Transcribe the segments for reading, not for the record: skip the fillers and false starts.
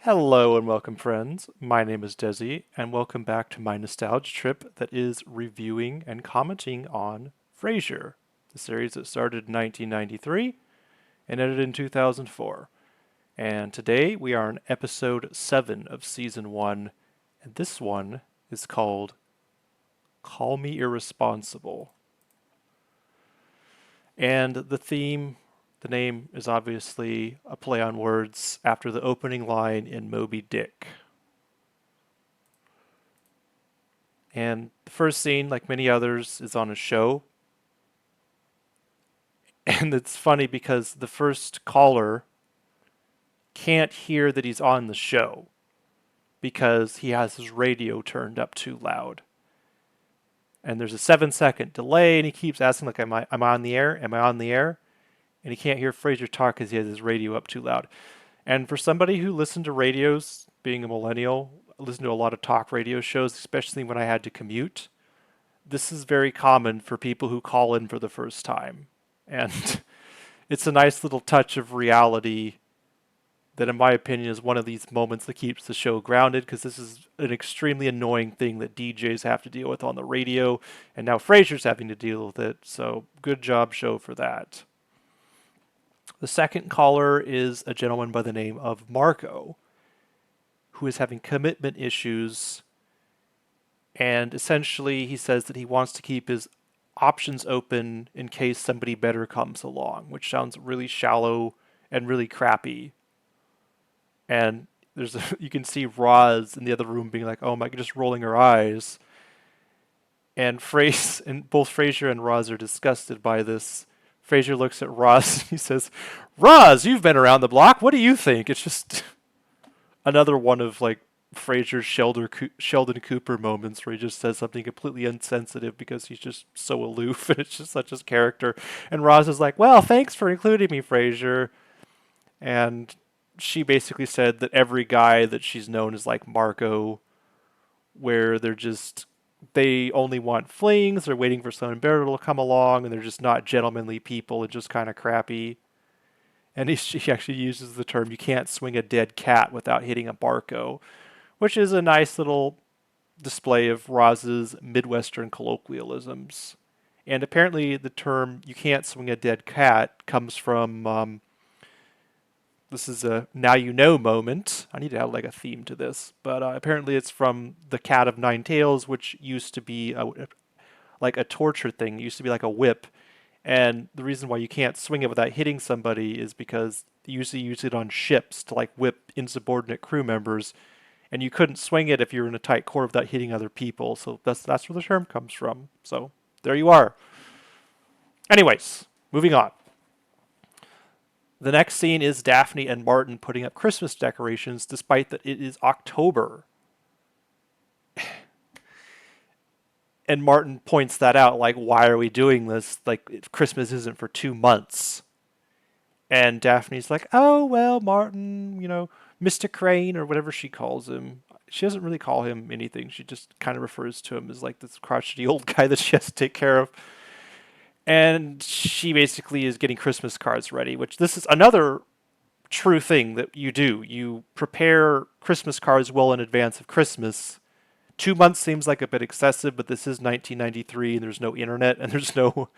Hello and welcome, friends. My name is Desi, and welcome back to my nostalgia trip that is reviewing and commenting on Frasier, the series that started in 1993 and ended in 2004. And today we are on episode 7 of season 1, and this one is called Call Me Irresponsible. And the name is obviously a play on words after the opening line in Moby Dick. And the first scene, like many others, is on a show. And it's funny because the first caller can't hear that he's on the show because he has his radio turned up too loud. And there's a 7-second delay, and he keeps asking, like, am I on the air? Am I on the air? And he can't hear Frasier talk because he has his radio up too loud. And for somebody who listened to radios, being a millennial, I listened to a lot of talk radio shows, especially when I had to commute. This is very common for people who call in for the first time. And it's a nice little touch of reality that, in my opinion, is one of these moments that keeps the show grounded, because this is an extremely annoying thing that DJs have to deal with on the radio, and now Frasier's having to deal with it, so good job, show, for that. The second caller is a gentleman by the name of Marco, who is having commitment issues, and essentially he says that he wants to keep his options open in case somebody better comes along, which sounds really shallow and really crappy. And you can see Roz in the other room being like, "Oh my," just rolling her eyes. And both Frasier and Roz are disgusted by this. Frasier looks at Roz and he says, "Roz, you've been around the block. What do you think?" It's just another one of like Frasier's Sheldon Cooper moments where he just says something completely insensitive because he's just so aloof, and it's just such his character. And Roz is like, "Well, thanks for including me, Frasier." And she basically said that every guy that she's known is like Marco, where they only want flings, they're waiting for someone better to come along, and they're just not gentlemanly people and just kind of crappy. And she actually uses the term, "you can't swing a dead cat without hitting a barco," which is a nice little display of Roz's Midwestern colloquialisms. And apparently the term "you can't swing a dead cat" comes from, this is a now you know moment. I need to have like a theme to this, but apparently it's from The Cat of Nine Tails, which used to be like a torture thing. It used to be like a whip. And the reason why you can't swing it without hitting somebody is because they usually use it on ships to like whip insubordinate crew members, and you couldn't swing it if you were in a tight corner without hitting other people. So that's where the term comes from. So there you are. Anyways, moving on. The next scene is Daphne and Martin putting up Christmas decorations despite that it is October. And Martin points that out, like, "Why are we doing this? Like, Christmas isn't for 2 months." And Daphne's like, "Oh, well, Martin, Mr. Crane," or whatever she calls him. She doesn't really call him anything. She just kind of refers to him as like this crotchety old guy that she has to take care of. And she basically is getting Christmas cards ready, which this is another true thing that you do. You prepare Christmas cards well in advance of Christmas. 2 months seems like a bit excessive, but this is 1993, and there's no internet, and there's no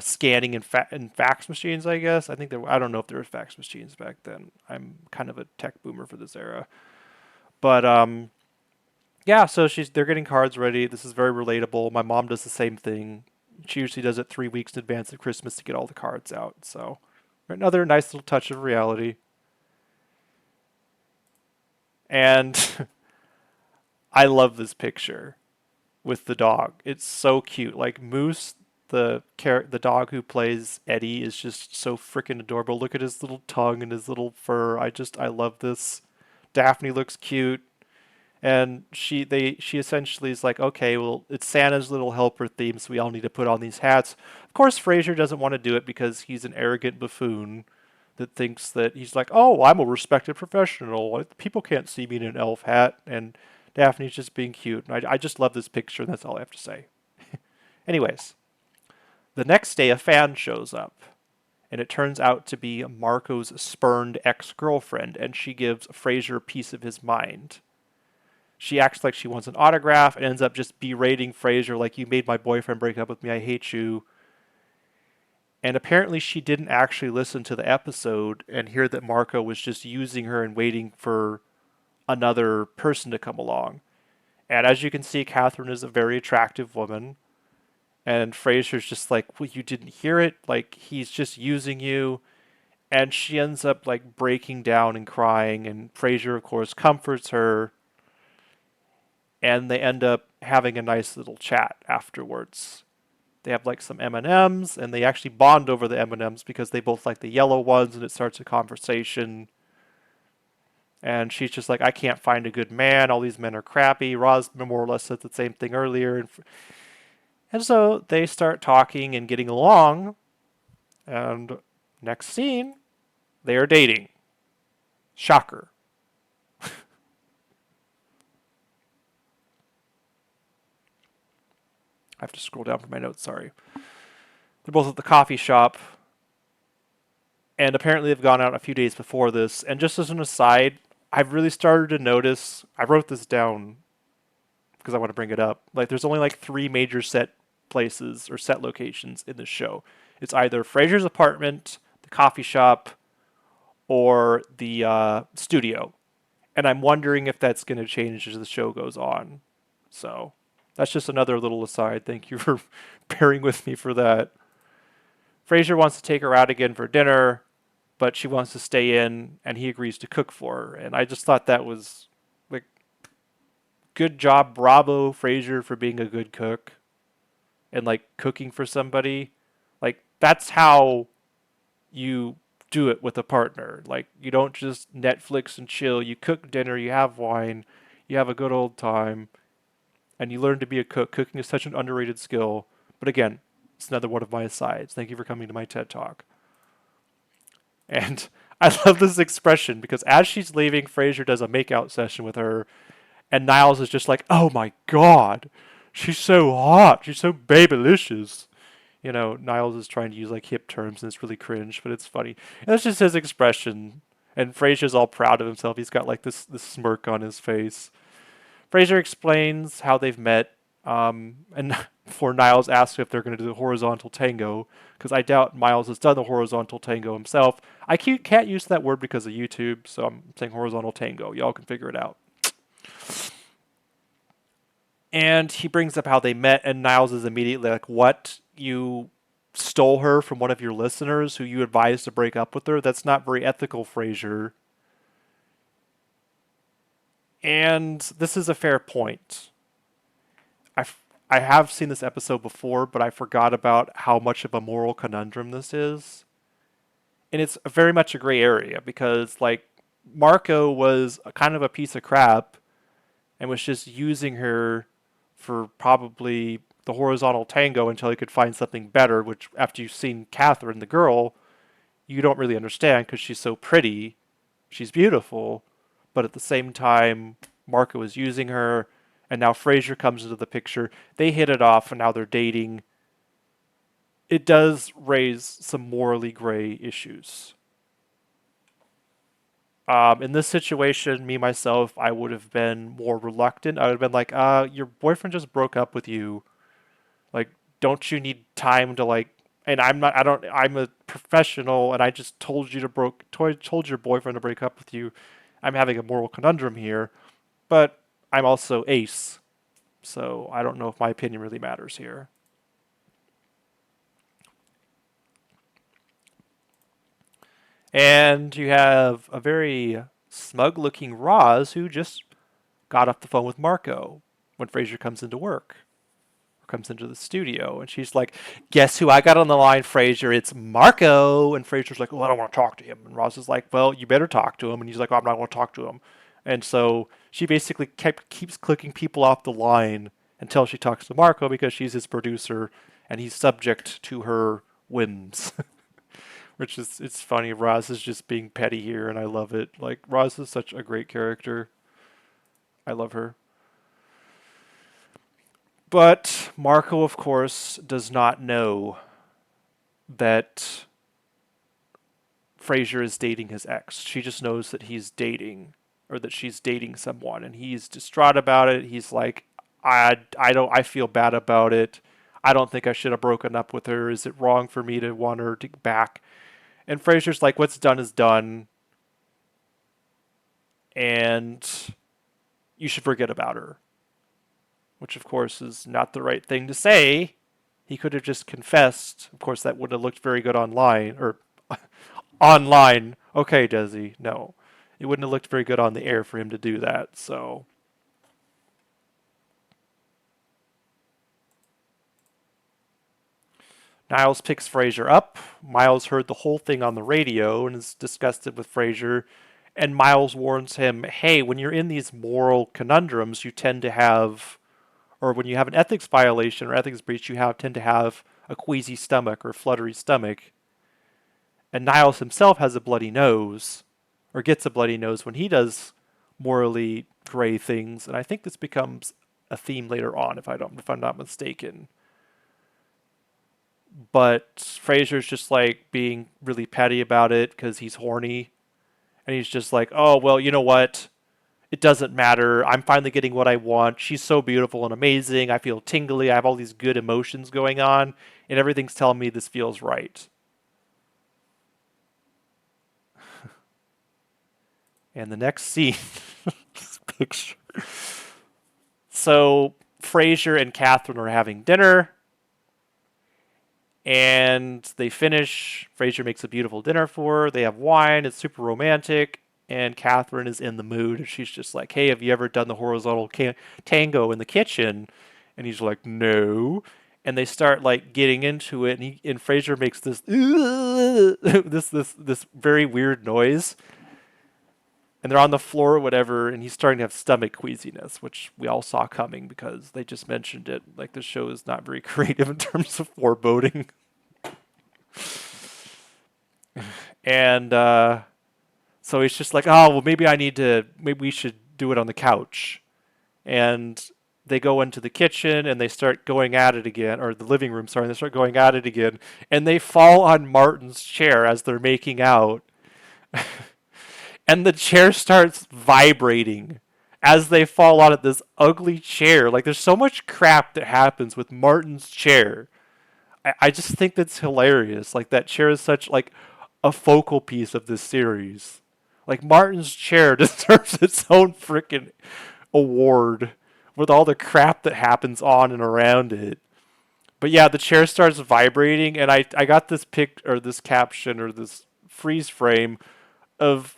scanning and fax machines. I guess I don't know if there were fax machines back then. I'm kind of a tech boomer for this era, but yeah. So they're getting cards ready. This is very relatable. My mom does the same thing. She usually does it 3 weeks in advance of Christmas to get all the cards out. So another nice little touch of reality. And I love this picture with the dog. It's so cute. Like Moose, the dog who plays Eddie, is just so freaking adorable. Look at his little tongue and his little fur. I love this. Daphne looks cute. And she essentially is like, "Okay, well, it's Santa's Little Helper theme, so we all need to put on these hats." Of course, Frasier doesn't want to do it because he's an arrogant buffoon that thinks that he's like, "Oh, I'm a respected professional. People can't see me in an elf hat." And Daphne's just being cute. And I just love this picture, and that's all I have to say. Anyways, the next day a fan shows up, and it turns out to be Marco's spurned ex-girlfriend, and she gives Frasier a piece of his mind. She acts like she wants an autograph and ends up just berating Frasier like, you made my boyfriend break up with me, I hate you. And apparently she didn't actually listen to the episode and hear that Marco was just using her and waiting for another person to come along. And as you can see, Catherine is a very attractive woman. And Frasier's just like, well, you didn't hear it? Like, he's just using you. And she ends up like breaking down and crying. And Frasier, of course, comforts her. And they end up having a nice little chat afterwards. They have like some M&Ms, and they actually bond over the M&Ms because they both like the yellow ones, and it starts a conversation. And she's just like, I can't find a good man. All these men are crappy. Roz more or less said the same thing earlier. And so they start talking and getting along. And next scene, they are dating. Shocker. I have to scroll down for my notes, sorry. They're both at the coffee shop. And apparently they've gone out a few days before this. And just as an aside, I've really started to notice, I wrote this down because I want to bring it up. Like, there's only like 3 major set places or set locations in the show. It's either Frasier's apartment, the coffee shop, or the studio. And I'm wondering if that's going to change as the show goes on. So that's just another little aside. Thank you for bearing with me for that. Frasier wants to take her out again for dinner, but she wants to stay in, and he agrees to cook for her. And I just thought that was like, good job, bravo, Frasier, for being a good cook and like cooking for somebody. Like, that's how you do it with a partner. Like, you don't just Netflix and chill. You cook dinner, you have wine, you have a good old time, and you learn to be a cook. Cooking is such an underrated skill. But again, it's another one of my asides. Thank you for coming to my TED Talk. And I love this expression because as she's leaving, Frasier does a makeout session with her, and Niles is just like, oh my god, she's so hot, she's so babylicious. You know, Niles is trying to use like hip terms and it's really cringe, but it's funny. And that's just his expression. And Frasier's all proud of himself. He's got like this smirk on his face. Frasier explains how they've met, and before Niles asks if they're going to do the horizontal tango, because I doubt Miles has done the horizontal tango himself. I can't use that word because of YouTube, so I'm saying horizontal tango. Y'all can figure it out. And he brings up how they met, and Niles is immediately like, what? You stole her from one of your listeners who you advised to break up with her? That's not very ethical, Frasier. And this is a fair point. I have seen this episode before, but I forgot about how much of a moral conundrum this is. And it's very much a gray area because, like, Marco was kind of a piece of crap and was just using her for probably the horizontal tango until he could find something better, which after you've seen Catherine, the girl, you don't really understand because she's so pretty. She's beautiful. But at the same time, Marco is using her, and now Frasier comes into the picture. They hit it off, and now they're dating. It does raise some morally gray issues. In this situation, me, myself, I would have been more reluctant. I would have been like, your boyfriend just broke up with you. Like, don't you need time to, like, and I'm a professional, and I just told told your boyfriend to break up with you. I'm having a moral conundrum here, but I'm also Ace, so I don't know if my opinion really matters here. And you have a very smug-looking Roz who just got off the phone with Marco when Frasier comes into work, or comes into the studio, and she's like, "Guess who I got on the line, Frasier? It's Marco." And Frasier's like, "Well, I don't want to talk to him." And Roz is like, "Well, you better talk to him." And he's like, "Oh, I'm not going to talk to him." And so she basically keeps clicking people off the line until she talks to Marco because she's his producer and he's subject to her whims. Which is, it's funny. Roz is just being petty here, and I love it. Like, Roz is such a great character. I love her. But Marco, of course, does not know that Frasier is dating his ex. She just knows that he's dating, or that she's dating someone, and he's distraught about it. He's like, I feel bad about it. I don't think I should have broken up with her. Is it wrong for me to want her to back? And Frasier's like, what's done is done, and you should forget about her. Which, of course, is not the right thing to say. He could have just confessed. Of course, that wouldn't have looked very good online. Or online. Okay, Desi. No. It wouldn't have looked very good on the air for him to do that. So Niles picks Frasier up. Miles heard the whole thing on the radio and is disgusted with Frasier. And Miles warns him, hey, when you're in these moral conundrums, you tend to have, or when you have an ethics violation or ethics breach, tend to have a queasy stomach or fluttery stomach. And Niles himself has a bloody nose, or gets a bloody nose when he does morally gray things. And I think this becomes a theme later on, if I'm not mistaken. But Frasier's just like being really petty about it because he's horny, and he's just like, oh well, you know what? It doesn't matter. I'm finally getting what I want. She's so beautiful and amazing. I feel tingly. I have all these good emotions going on, and everything's telling me this feels right. And the next scene, this picture. So Frasier and Catherine are having dinner, and they finish. Frasier makes a beautiful dinner for her. They have wine. It's super romantic. And Catherine is in the mood. She's just like, hey, have you ever done the horizontal tango in the kitchen? And he's like, no. And they start like getting into it. And Frasier makes this this very weird noise. And they're on the floor or whatever. And he's starting to have stomach queasiness, which we all saw coming because they just mentioned it. Like the show is not very creative in terms of foreboding. And so he's just like, oh, well, maybe we should do it on the couch. And they go into the kitchen and they start going at it again, or the living room, sorry, and they start going at it again. And they fall on Martin's chair as they're making out. And the chair starts vibrating as they fall on this ugly chair. Like, there's so much crap that happens with Martin's chair. I just think that's hilarious. Like, that chair is such, like, a focal piece of this series. Like, Martin's chair deserves its own freaking award with all the crap that happens on and around it. But yeah, the chair starts vibrating, and I got this this caption, or this freeze frame of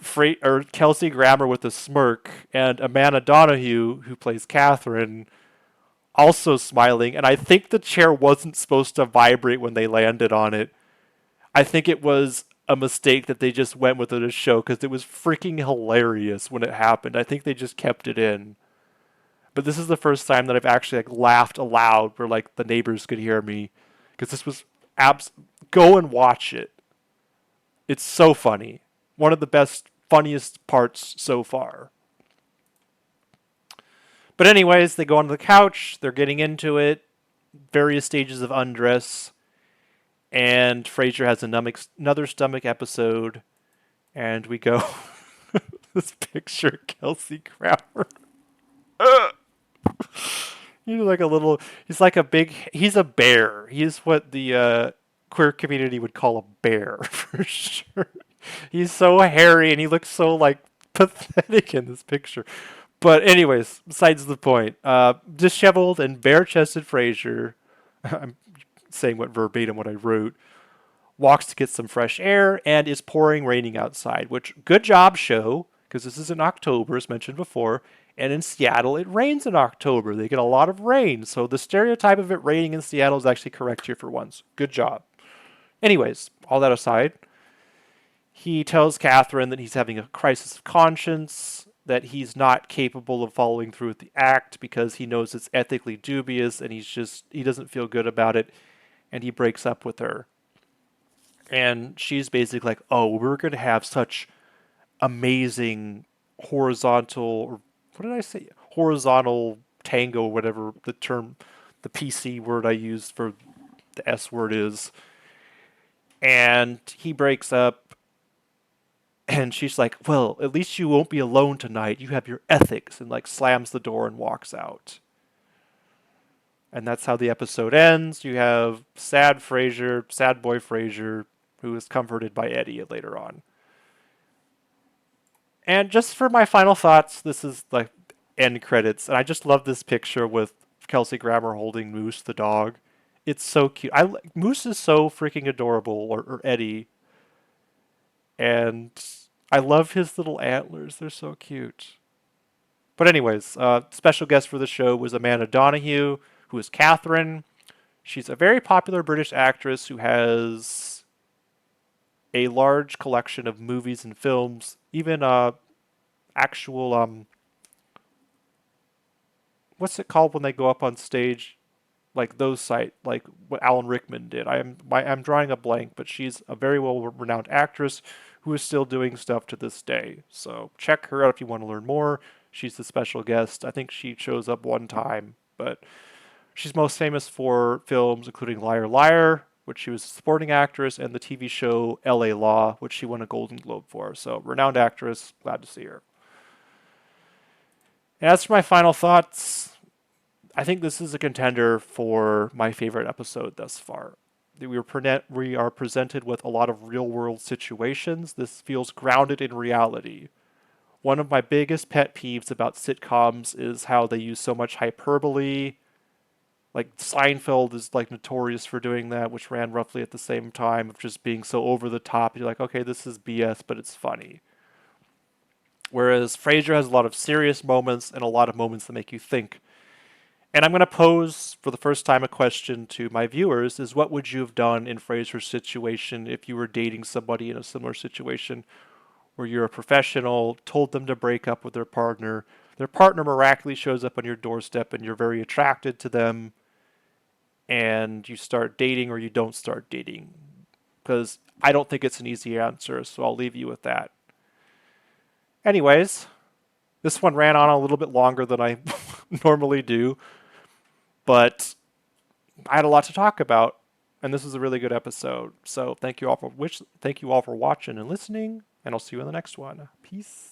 Kelsey Grammer with a smirk, and Amanda Donahue, who plays Catherine, also smiling. And I think the chair wasn't supposed to vibrate when they landed on it. I think it was a mistake that they just went with it as show because it was freaking hilarious when it happened. I think they just kept it in. But this is the first time that I've actually like laughed aloud where like the neighbors could hear me, because this was go and watch it. It's so funny. One of the best, funniest parts so far. But anyways, they go onto the couch. They're getting into it. Various stages of undress. And Frasier has another stomach episode. And we go this picture, Kelsey Grammer. He's a bear. He's what the queer community would call a bear, for sure. He's so hairy and he looks so like pathetic in this picture. But anyways, besides the point, disheveled and bare-chested Frasier, I'm saying verbatim what I wrote, walks to get some fresh air and is raining outside, which, good job, show, because this is in October, as mentioned before, and in Seattle, it rains in October. They get a lot of rain, so the stereotype of it raining in Seattle is actually correct here for once. Good job. Anyways, all that aside, he tells Catherine that he's having a crisis of conscience, that he's not capable of following through with the act because he knows it's ethically dubious, and he doesn't feel good about it, and he breaks up with her. And she's basically like, oh, we're going to have such amazing horizontal, what did I say? Horizontal tango, whatever the PC word I use for the S word is. And he breaks up, And she's like, well, at least you won't be alone tonight. You have your ethics, and like slams the door and walks out. And that's how the episode ends. You have sad Frasier, sad boy Frasier, who is comforted by Eddie later on. And just for my final thoughts, this is like end credits, and I just love this picture with Kelsey Grammer holding Moose the dog. It's so cute. Moose is so freaking adorable, or Eddie, and I love his little antlers. They're so cute. But anyways, special guest for the show was Amanda Donahue, who is Catherine. She's a very popular British actress who has a large collection of movies and films, even actual what's it called when they go up on stage, like those site, like what Alan Rickman did. I'm drawing a blank, but she's a very well renowned actress who is still doing stuff to this day. So check her out if you want to learn more. She's the special guest. I think she shows up one time, but she's most famous for films including Liar Liar, which she was a supporting actress, and the TV show L.A. Law, which she won a Golden Globe for. So renowned actress, glad to see her. And as for my final thoughts, I think this is a contender for my favorite episode thus far. We are presented with a lot of real world situations. This feels grounded in reality. One of my biggest pet peeves about sitcoms is how they use so much hyperbole. Like Seinfeld is like notorious for doing that, which ran roughly at the same time of just being so over the top. You're like, okay, this is BS, but it's funny. Whereas Frasier has a lot of serious moments and a lot of moments that make you think. And I'm going to pose for the first time a question to my viewers is what would you have done in Frasier's situation if you were dating somebody in a similar situation where you're a professional, told them to break up with their partner miraculously shows up on your doorstep and you're very attracted to them and you start dating or you don't start dating? Because I don't think it's an easy answer, so I'll leave you with that. Anyways, this one ran on a little bit longer than I normally do, but I had a lot to talk about, and this was a really good episode. So thank you all for watching and listening, and I'll see you in the next one. Peace.